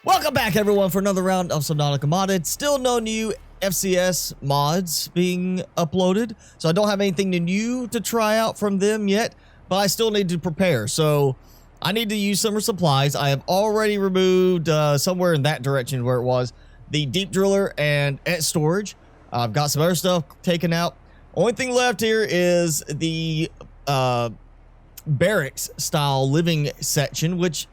Welcome back, everyone, for another round of Subnautica modded. Still no new FCS mods being uploaded, so I don't have anything new to try out from them yet, but I still need to prepare. So I need to use some supplies. I have already removed somewhere in that direction where it was the deep driller and storage. I've got some other stuff taken out. Only thing left here is the barracks style living section, which,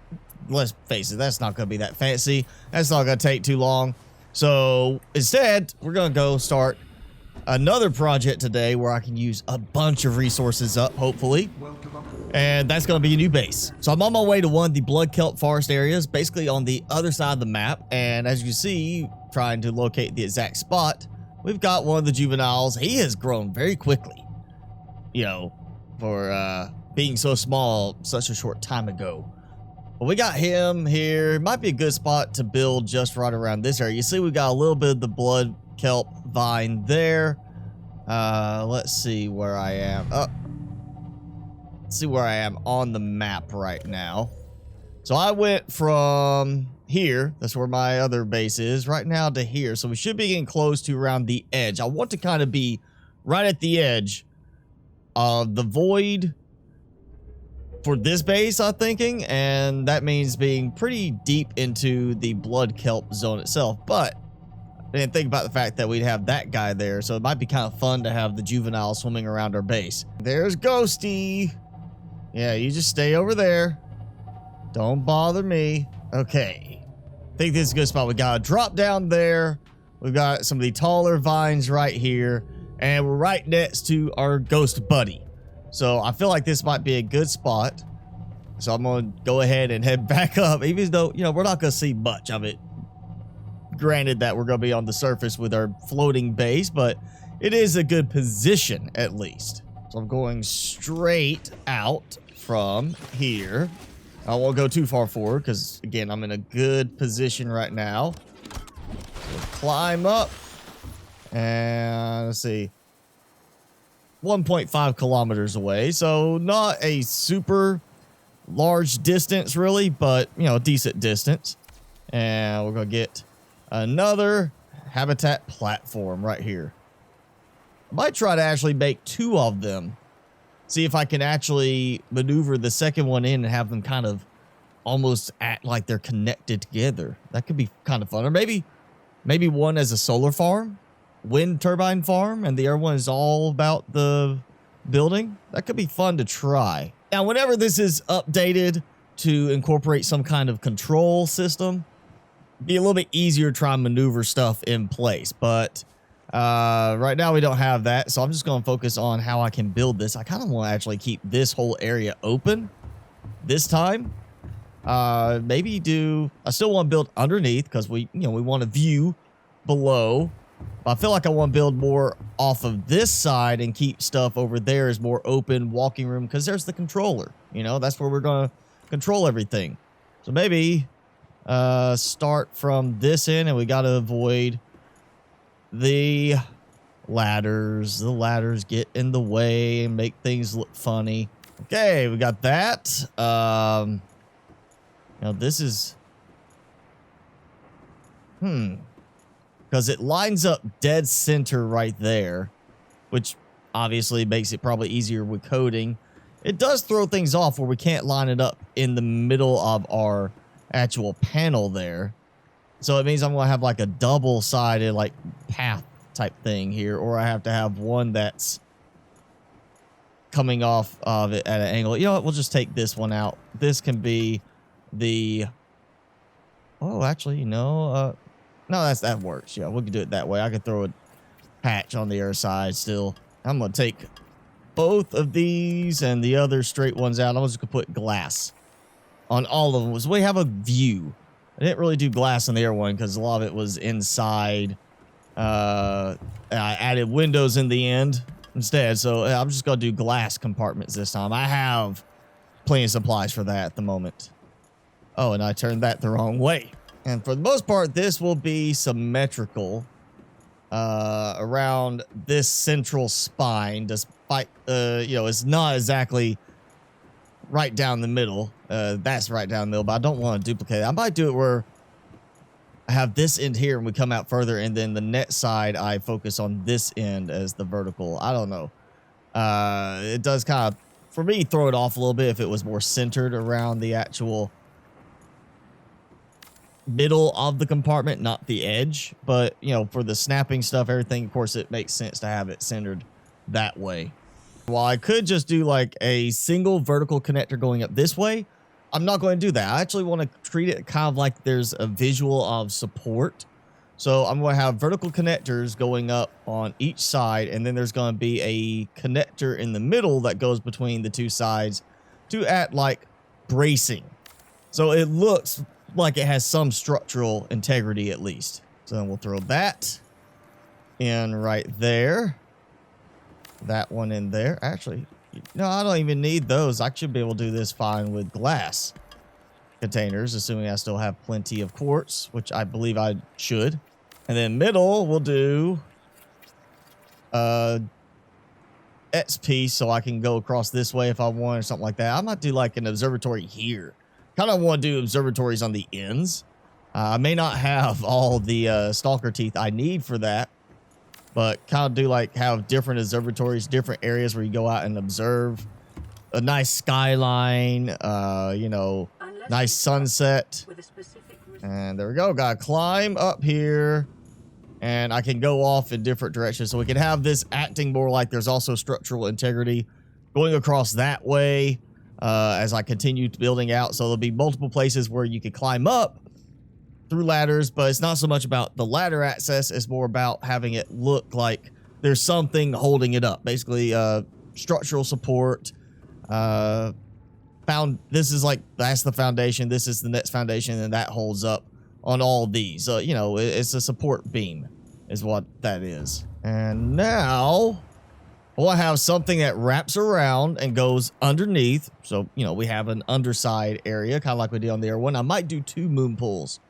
let's face it, that's not going to be that fancy. That's not going to take too long. So instead, we're going to go start another project today where I can use a bunch of resources up, hopefully. And that's going to be a new base. So I'm on my way to one of the blood kelp forest areas, basically on the other side of the map. And as you see, trying to locate the exact spot, we've got one of the juveniles. He has grown very quickly, you know, for being so small such a short time ago. But we got him here. Might be a good spot to build just right around this area. You see, we got a little bit of the blood kelp vine there. Let's see where I am. Let's see where I am on the map right now. So I went from here, that's where my other base is, right now to here. So we should be getting close to around the edge. I want to kind of be right at the edge of the void for this base, I'm thinking, and that means being pretty deep into the blood kelp zone itself. But I didn't think about the fact that we'd have that guy there, so it might be kind of fun to have the juvenile swimming around our base. There's Ghosty. Yeah, you just stay over there. Don't bother me. Okay. I think this is a good spot. We got a drop down there. We've got some of the taller vines right here, and we're right next to our ghost buddy. So I feel like this might be a good spot. So I'm going to go ahead and head back up, even though, you know, we're not going to see much of it. Granted that we're going to be on the surface with our floating base, but it is a good position at least. So I'm going straight out from here. I won't go too far forward because, again, I'm in a good position right now. So climb up. And let's see. 1.5 kilometers away, so not a super large distance really, but you know, a decent distance. And we're gonna get another habitat platform right here. I might try to actually make two of them, see if I can actually maneuver the second one in and have them kind of almost act like they're connected together. That could be kind of fun. Or maybe one as a solar farm, wind turbine farm, and the other one is all about the building. That could be fun to try. Now, whenever this is updated to incorporate some kind of control system, it'd be a little bit easier to try and maneuver stuff in place. But right now we don't have that, so I'm just going to focus on how I can build this. I kind of want to actually keep this whole area open this time. Maybe I still want to build underneath because we want a view below. I feel like I want to build more off of this side and keep stuff over there as more open walking room because there's the controller. You know, that's where we're going to control everything. So maybe start from this end, and we got to avoid the ladders. The ladders get in the way and make things look funny. Okay, we got that. Now this is... because it lines up dead center right there, which obviously makes it probably easier with coding. It does throw things off where we can't line it up in the middle of our actual panel there. So it means I'm going to have like a double-sided like path type thing here, or I have to have one that's coming off of it at an angle. You know what? We'll just take this one out. This can be the... Oh, actually, no, that works. Yeah, we can do it that way. I could throw a patch on the other side still. I'm going to take both of these and the other straight ones out. I'm just going to put glass on all of them. So we have a view. I didn't really do glass on the other one because a lot of it was inside. I added windows in the end instead. So I'm just going to do glass compartments this time. I have plenty of supplies for that at the moment. Oh, and I turned that the wrong way. And for the most part, this will be symmetrical around this central spine, despite, it's not exactly right down the middle. That's right down the middle, but I don't want to duplicate it. I might do it where I have this end here and we come out further, and then the net side I focus on this end as the vertical. I don't know. It does kind of, for me, throw it off a little bit if it was more centered around the actual middle of the compartment, not the edge. But, you know, for the snapping stuff, everything, of course, it makes sense to have it centered that way. While I could just do like a single vertical connector going up this way, I'm not going to do that. I actually want to treat it kind of like there's a visual of support. So I'm going to have vertical connectors going up on each side, and then there's going to be a connector in the middle that goes between the two sides to act like bracing. So it looks like it has some structural integrity at least. So then we'll throw that in right there. That one in there. Actually, no, I don't even need those. I should be able to do this fine with glass containers, assuming I still have plenty of quartz, which I believe I should. And then middle, we'll do XP, so I can go across this way if I want or something like that. I might do like an observatory here. Kind of want to do observatories on the ends. I may not have all the stalker teeth I need for that, but kind of do like have different observatories, different areas where you go out and observe a nice skyline, you know, nice sunset. And there we go. Got to climb up here, and I can go off in different directions. So we can have this acting more like there's also structural integrity going across that way as I continue building out. So there'll be multiple places where you can climb up through ladders, but it's not so much about the ladder access. It's more about having it look like there's something holding it up. Basically, structural support. This is like, that's the foundation. This is the next foundation, and that holds up on all these. You know, it's a support beam is what that is. And now we'll have something that wraps around and goes underneath. So, you know, we have an underside area, kind of like we did on the other one. I might do 2 moon pools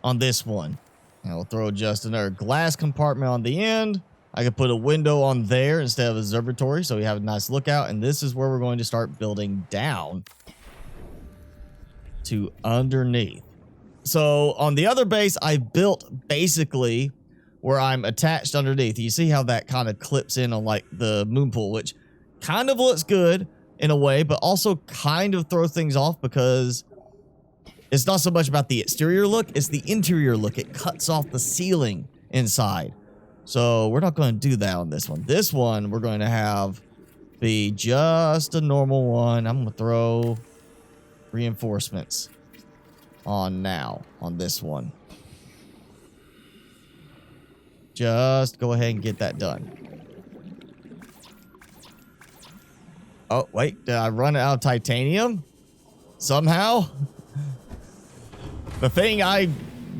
on this one. And we'll throw just another glass compartment on the end. I could put a window on there instead of observatory, so we have a nice lookout. And this is where we're going to start building down to underneath. So on the other base, I built basically where I'm attached underneath. You see how that kind of clips in on like the moon pool, which kind of looks good in a way, but also kind of throws things off because it's not so much about the exterior look, it's the interior look. It cuts off the ceiling inside. So we're not going to do that on this one. This one, we're going to have be just a normal one. I'm going to throw reinforcements on now on this one. Just go ahead and get that done. Oh, wait. Did I run out of titanium? Somehow? The thing I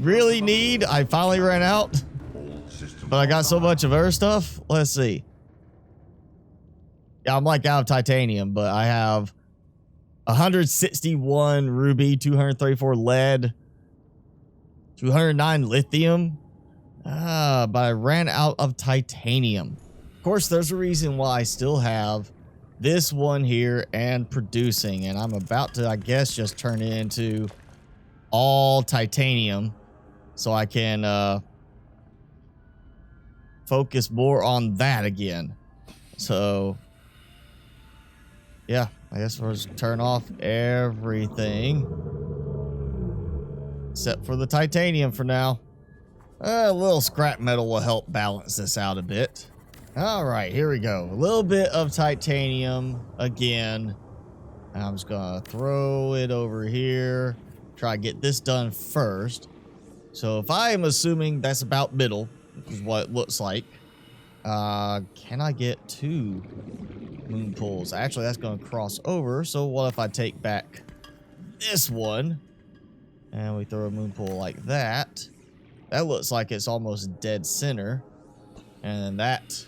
really need, I finally ran out. But I got so much of her stuff. Let's see. Yeah, I'm like out of titanium, but I have 161 ruby, 234 lead, 209 lithium. But I ran out of titanium. Of course, there's a reason why I still have this one here and producing. And I'm about to, I guess, just turn it into all titanium so I can focus more on that again. So yeah, I guess we'll just turn off everything except for the titanium for now. A little scrap metal will help balance this out a bit. All right, here we go. A little bit of titanium again. I'm just gonna throw it over here. Try to get this done first. So if I am assuming that's about middle, which is what it looks like, can I get 2 moon pools? Actually, that's going to cross over. So what if I take back this one and we throw a moon pool like that? That looks like it's almost dead center. And that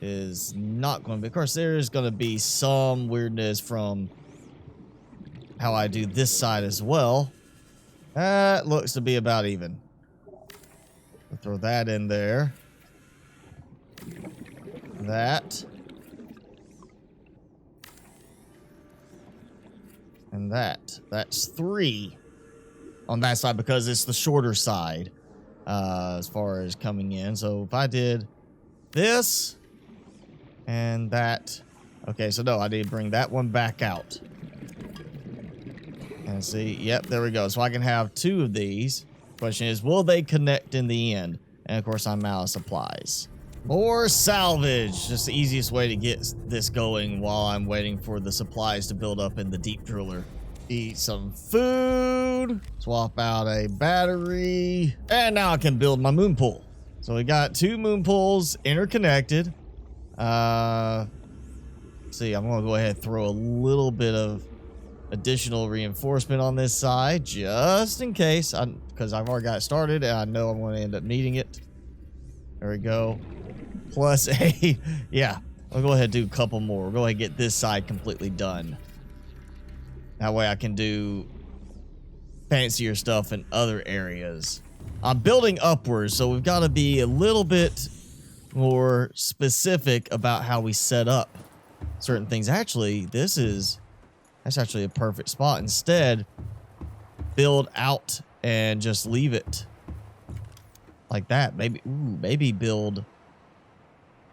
is not going to be. Of course, there is going to be some weirdness from how I do this side as well. That looks to be about even. We'll throw that in there. That. And that. That's 3. on that side because it's the shorter side as far as coming in. So if I did this and that, okay, so no, I did bring that one back out. And see, yep, there we go. So I can have 2 of these. Question is, will they connect in the end? And of course, I'm out of supplies. More salvage. Just the easiest way to get this going while I'm waiting for the supplies to build up in the deep driller. Eat some food. Swap out a battery. And now I can build my moon pool. So we got 2 moon pools interconnected. See, I'm going to go ahead and throw a little bit of additional reinforcement on this side just in case, because I've already got it started and I know I'm going to end up needing it. There we go. Plus a, yeah, I'll go ahead and do a couple more. We'll go ahead and get this side completely done. That way I can do fancier stuff in other areas. I'm building upwards, so we've got to be a little bit more specific about how we set up certain things. Actually, that's actually a perfect spot. Instead, build out and just leave it like that. Maybe build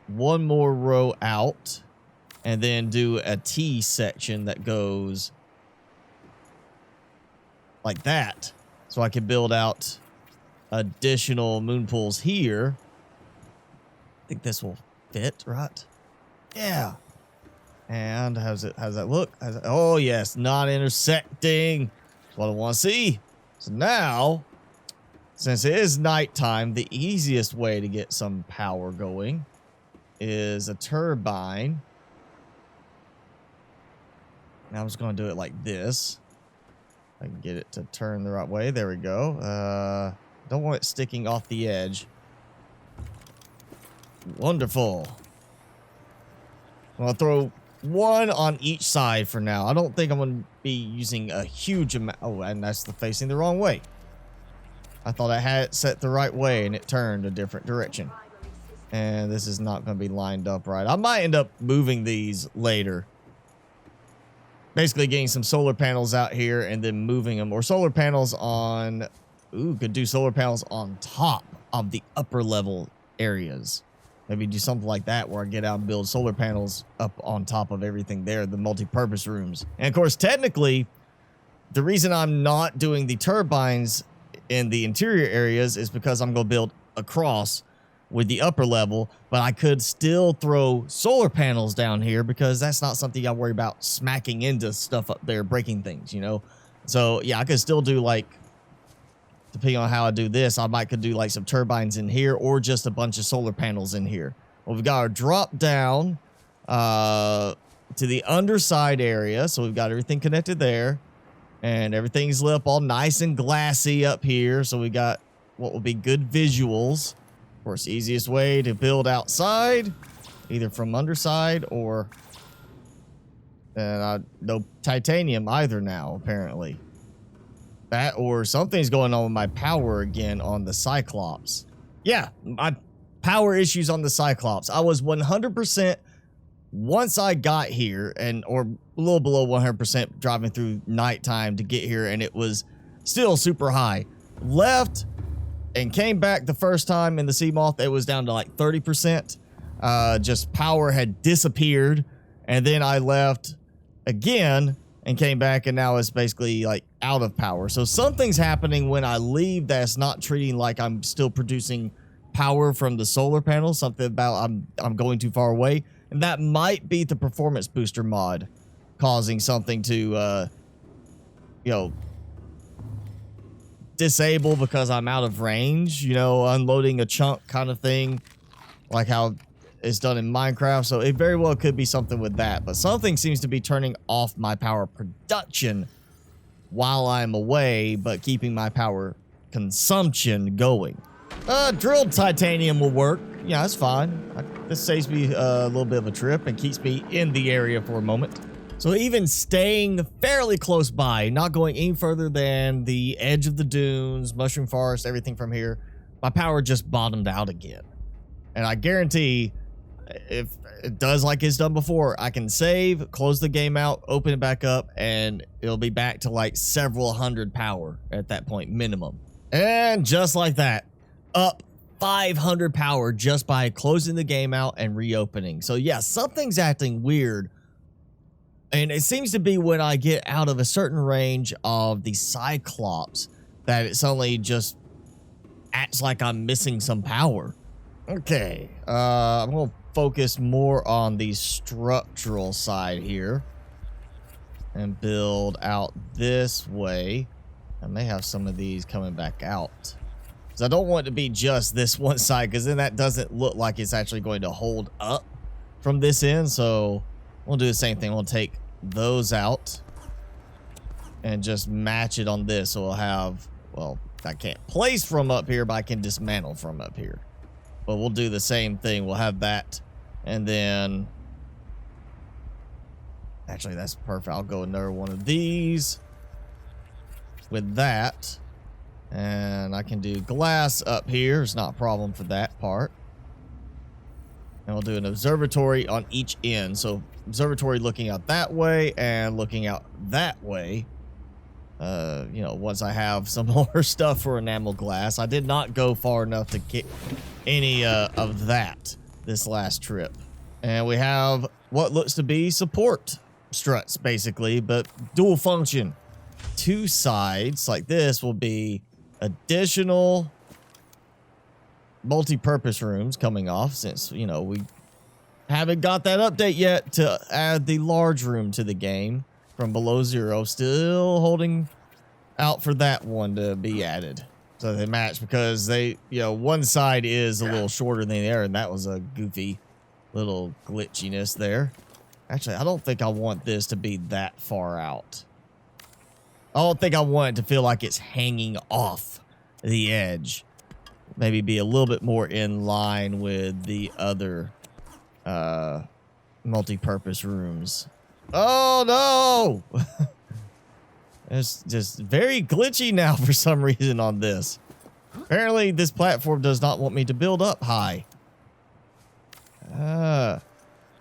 1 more row out and then do a T section that goes like that. So I can build out additional moon pools here. I think this will fit, right? Yeah. And how's that look? Oh yes, not intersecting. That's what I want to see. So now, since it is nighttime, the easiest way to get some power going is a turbine. Now I'm just going to do it like this. I can get it to turn the right way. There we go. Don't want it sticking off the edge. Wonderful. I'm going to throw 1 on each side for now. I don't think I'm going to be using a huge amount. Oh, and that's facing the wrong way. I thought I had it set the right way and it turned a different direction. And this is not going to be lined up right. I might end up moving these later. Basically getting some solar panels out here and then moving them. Or solar panels on... Ooh, could do solar panels on top of the upper level areas. Maybe do something like that where I get out and build solar panels up on top of everything there, the multi-purpose rooms. And of course, technically, the reason I'm not doing the turbines in the interior areas is because I'm going to build across with the upper level, but I could still throw solar panels down here because that's not something I worry about smacking into stuff up there, breaking things, you know? So yeah, I could still do like, depending on how I do this, I could do like some turbines in here or just a bunch of solar panels in here. Well, we've got our drop down to the underside area. So we've got everything connected there and everything's lit up all nice and glassy up here. So we got what will be good visuals. Of course, easiest way to build outside, either from underside or no titanium either now, apparently. That or something's going on with my power again on the Cyclops. Yeah, my power issues on the Cyclops. I was 100% once I got here, or a little below 100% driving through nighttime to get here, and it was still super high. Left and came back the first time in the Seamoth, it was down to like 30%. Just power had disappeared, and then I left again and came back, and now it's basically like out of power. So something's happening when I leave that's not treating like I'm still producing power from the solar panels. Something about I'm going too far away, and that might be the performance booster mod causing something to disable because I'm out of range. You know, unloading a chunk kind of thing, like how it's done in Minecraft. So it very well could be something with that, but something seems to be turning off my power production while I'm away, but keeping my power consumption going. Drilled titanium will work. Yeah, that's fine. This saves me a little bit of a trip and keeps me in the area for a moment. So even staying fairly close by, not going any further than the edge of the dunes, mushroom forest, everything from here, my power just bottomed out again. And I guarantee if it does like it's done before, I can save, close the game out, open it back up, and it'll be back to like several hundred power at that point minimum. And just like that, up 500 power just by closing the game out and reopening. So yeah, something's acting weird. And it seems to be when I get out of a certain range of the Cyclops that it suddenly just acts like I'm missing some power. Okay, I'm going to focus more on the structural side here and build out this way. I may have some of these coming back out, because I don't want it to be just this one side, because then that doesn't look like it's actually going to hold up from this end. So we'll do the same thing. We'll take those out and just match it on this. So we'll have, well, I can't place from up here, but I can dismantle from up here. But we'll do the same thing. We'll have that, and then actually that's perfect. I'll go another one of these with that, and I can do glass up here. It's not a problem for that part. And we'll do an observatory on each end. So observatory looking out that way and looking out that way. You know, once I have some more stuff for enamel glass. I did not go far enough to get any of that this last trip. And we have what looks to be support struts, basically, but dual function. Two sides like this will be additional multi-purpose rooms coming off, since, you know, we haven't got that update yet to add the large room to the game from below zero. Still holding out for that one to be added so they match, because they, you know, one side is a little shorter than the other, and that was a goofy little glitchiness there. Actually, I don't think I want this to be that far out. I don't think I want it to feel like it's hanging off the edge. Maybe be a little bit more in line with the other multi-purpose rooms. Oh no! It's just very glitchy now for some reason on this. Apparently this platform does not want me to build up high. I'll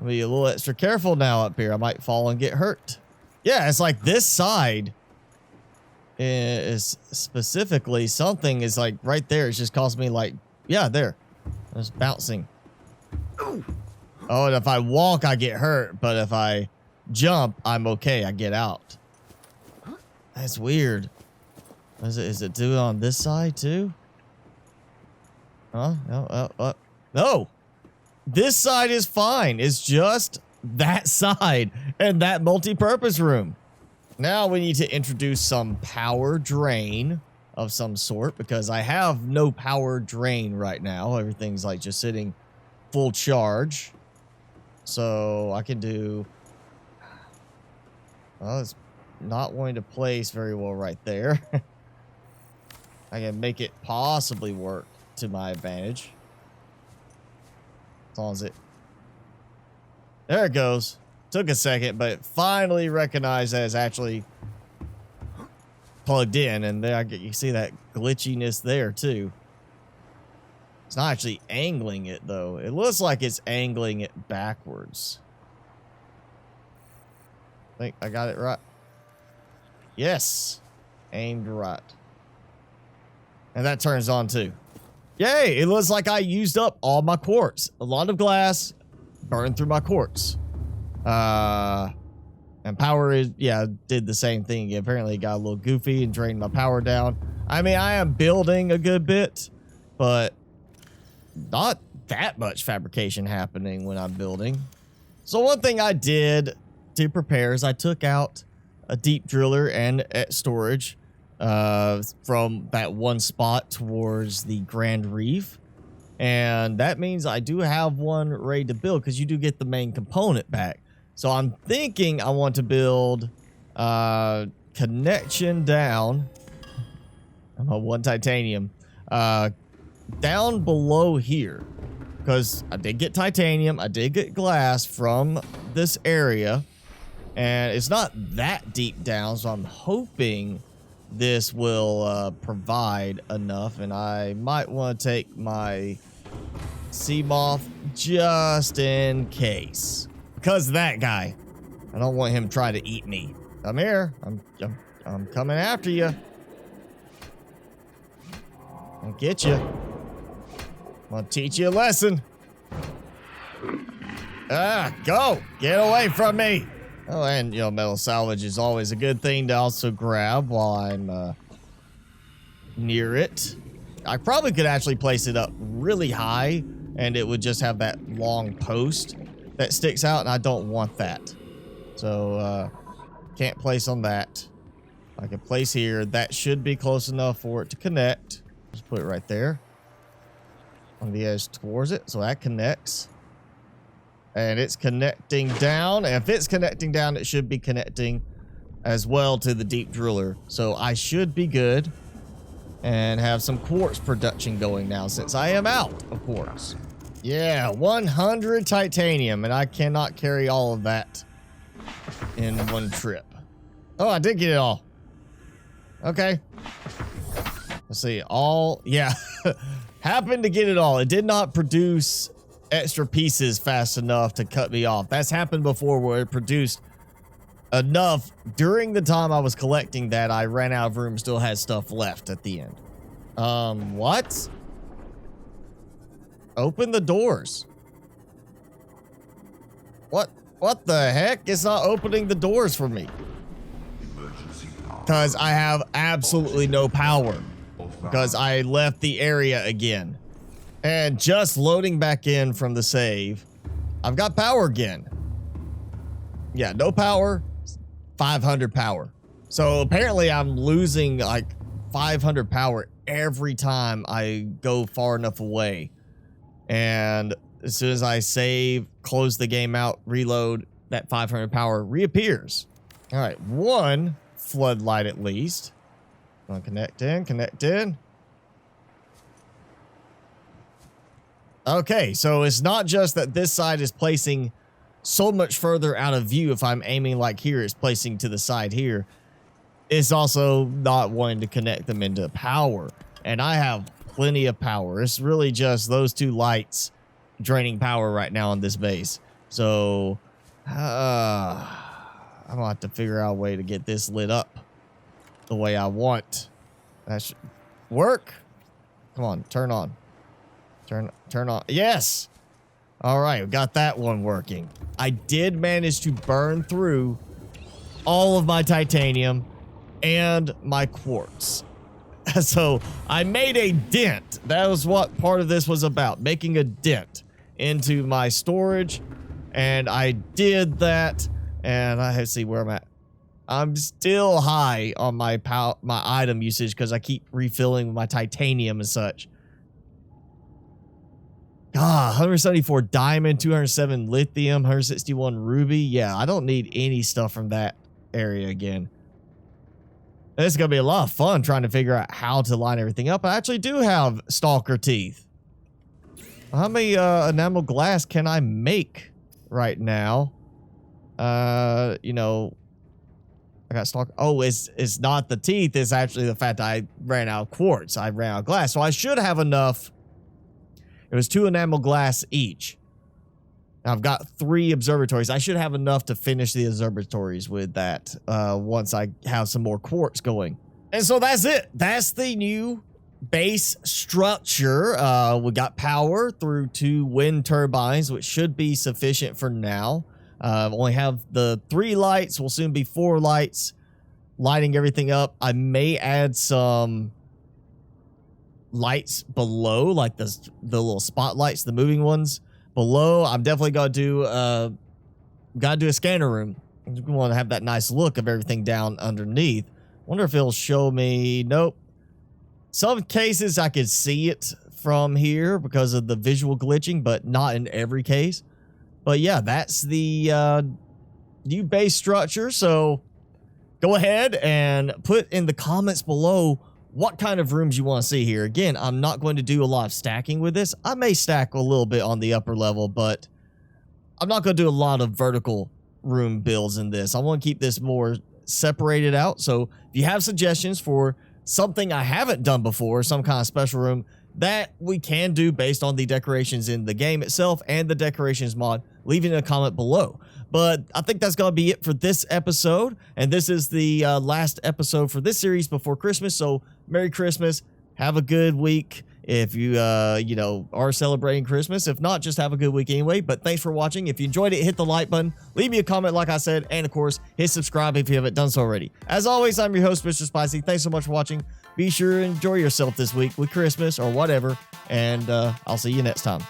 be a little extra careful now up here. I might fall and get hurt. Yeah, it's like this side is specifically, something is like right there. It's just causing me like, yeah, there. It's bouncing. Oh, and if I walk, I get hurt. But if I jump, I'm okay. I get out. That's weird. Is it doing on this side too? Huh? No. No. This side is fine. It's just that side and that multi-purpose room. Now we need to introduce some power drain of some sort, because I have no power drain right now. Everything's like just sitting full charge. So I can do... Well, it's not going to place very well right there. I can make it possibly work to my advantage. As long as it... There it goes. Took a second, but it finally recognized that it's actually plugged in. And there you see that glitchiness there too. It's not actually angling it though. It looks like it's angling it backwards. I think I got it right. Yes. Aimed right. And that turns on too. Yay! It looks like I used up all my quartz. A lot of glass burned through my quartz. And power is, yeah, did the same thing. Apparently it got a little goofy and drained my power down. I mean, I am building a good bit, but not that much fabrication happening when I'm building. So one thing I did to prepare is I took out a deep driller and storage from that one spot towards the Grand Reef. And that means I do have one ready to build, because you do get the main component back. So I'm thinking I want to build connection down. I'm on one titanium. Down below here. Because I did get titanium. I did get glass from this area. And it's not that deep down. So I'm hoping this will provide enough. And I might want to take my sea moth just in case. Because of that guy. I don't want him trying to eat me. Come here. I'm coming after you. I'll get you. I'll teach you a lesson. Go. Get away from me. Oh, and, you know, metal salvage is always a good thing to also grab while I'm near it. I probably could actually place it up really high, and it would just have that long post that sticks out, and I don't want that. So, can't place on that. I can place here. That should be close enough for it to connect. Just put it right there on the edge towards it, so that connects. And it's connecting down. And if it's connecting down, it should be connecting as well to the deep driller. So I should be good and have some quartz production going now since I am out of quartz. Yeah, 100 titanium, and I cannot carry all of that in one trip. Oh, I did get it all. Okay. Let's see. All, yeah. Happened to get it all. It did not produce extra pieces fast enough to cut me off. That's happened before where it produced enough during the time I was collecting that I ran out of room, still had stuff left at the end. What? Open the doors. What the heck? It's not opening the doors for me. Because I have absolutely no power. Because I left the area again. And just loading back in from the save, I've got power again. Yeah, no power, 500 power. So apparently I'm losing like 500 power every time I go far enough away. And as soon as I save, close the game out, reload, that 500 power reappears. All right, one floodlight at least. Gonna connect in. Okay, so it's not just that this side is placing so much further out of view. If I'm aiming like here, it's placing to the side here. It's also not wanting to connect them into power. And I have plenty of power. It's really just those two lights draining power right now on this base. So, I'm gonna have to figure out a way to get this lit up the way I want. That should work. Come on, turn on. Turn on. Yes. All right, we got that one working. I did manage to burn through all of my titanium and my quartz. So I made a dent. That was what part of this was about, making a dent into my storage. And I did that. And I have to see where I'm at. I'm still high on my item usage because I keep refilling my titanium and such. Ah, 174 diamond, 207 lithium, 161 ruby. Yeah, I don't need any stuff from that area again. It's going to be a lot of fun trying to figure out how to line everything up. I actually do have stalker teeth. How many enamel glass can I make right now? You know, I got stalker. Oh, it's not the teeth. It's actually the fact that I ran out of quartz. I ran out of glass. So I should have enough. It was 2 enamel glass each. Now I've got 3 observatories. I should have enough to finish the observatories with that once I have some more quartz going. And so that's it. That's the new base structure. We got power through 2 wind turbines, which should be sufficient for now. Only have the 3 lights. Will soon be 4 lights lighting everything up. I may add some lights below, like the little spotlights, the moving ones below. I'm definitely gonna do a scanner room. I want to have that nice look of everything down underneath. Wonder if it'll show me. Nope. Some cases I could see it from here because of the visual glitching, but not in every case. But yeah, that's the new base structure. So go ahead and put in the comments below what kind of rooms you want to see here. Again, I'm not going to do a lot of stacking with this. I may stack a little bit on the upper level, but I'm not going to do a lot of vertical room builds in this. I want to keep this more separated out. So if you have suggestions for something I haven't done before, some kind of special room, that we can do based on the decorations in the game itself and the decorations mod, leaving a comment below. But I think that's going to be it for this episode. And this is the last episode for this series before Christmas. So Merry Christmas. Have a good week if you, you know, are celebrating Christmas. If not, just have a good week anyway. But thanks for watching. If you enjoyed it, hit the like button. Leave me a comment like I said. And, of course, hit subscribe if you haven't done so already. As always, I'm your host, Mr. Spicy. Thanks so much for watching. Be sure to enjoy yourself this week with Christmas or whatever. And I'll see you next time.